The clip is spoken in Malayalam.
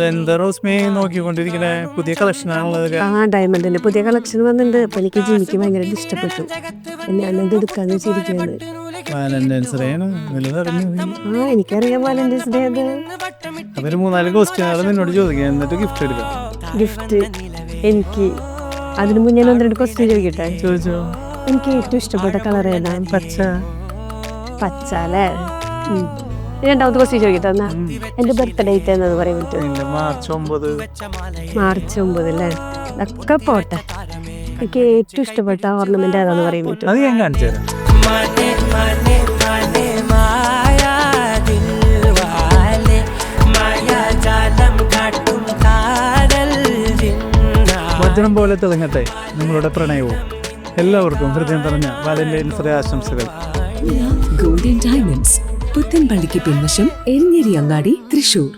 എന്താ റോസ്മി നോക്കിക്കൊണ്ടിരിക്കണേ? പുതിയ കളക്ഷൻ ആണുള്ളത്. ഡയമണ്ടിന്റെ പുതിയ കളക്ഷൻ വന്നിട്ടുണ്ട്. അപ്പൊ എനിക്ക് ജിമിക്ക് ഭയങ്കരമായിട്ട് ഇഷ്ടപ്പെട്ടു. ഞാനത് എടുക്കാന്ന് വെച്ചിരിക്കുകയാണ്. വാലന്റൈൻസ് ഡേ ആണ്. എനിക്കറിയാം വാലന്റൈൻസ് ഡേ അത്. അവര് 3-4 ക്വസ്റ്റ്യൻ നിന്നോട് ചോദിക്കാം, എന്നിട്ട് ഗിഫ്റ്റ് എടുക്കാം. ഗിഫ്റ്റ് എനിക്ക് അതിന് മുന്നേ ഞാൻ 1-2 ക്വസ്റ്റ്യൻ ചോദിക്കട്ടെ? ചോദിച്ചോ. എനിക്ക് ഏറ്റവും ഇഷ്ടപ്പെട്ട കളർ ഏതാണ്? പച്ച. പച്ച അല്ലേ? രണ്ടാമത്തെ ക്വസ്റ്റ്യൻ ചോദിക്കട്ടെ എന്നാ. എന്റെ ബർത്ത്ഡേ ഡേറ്റ് എന്നത് പറയാൻ പറ്റും? മാർച്ച് 9. മാർച്ച് 9 അല്ലേ? അതൊക്കെ പോട്ടെ. എനിക്ക് ഏറ്റവും ഇഷ്ടപ്പെട്ട ഓർണമെന്റ് ഏതാന്ന് പറയാൻ പറ്റും? അത് ഞാൻ കാണിച്ചു തരാം. വജ്രം പോലെ തിളങ്ങട്ടെ നിങ്ങളുടെ പ്രണയവും. എല്ലാവർക്കും ഹൃദയം നിറഞ്ഞ വാലന്റൈൻസ് ഡേ ആശംസകൾ. ഗോൾഡൻ ഡയമണ്ട്സ്, പുത്തൻപള്ളിക്ക് പിൻവശം, എരിഞ്ഞേരി അങ്ങാടി, തൃശൂർ.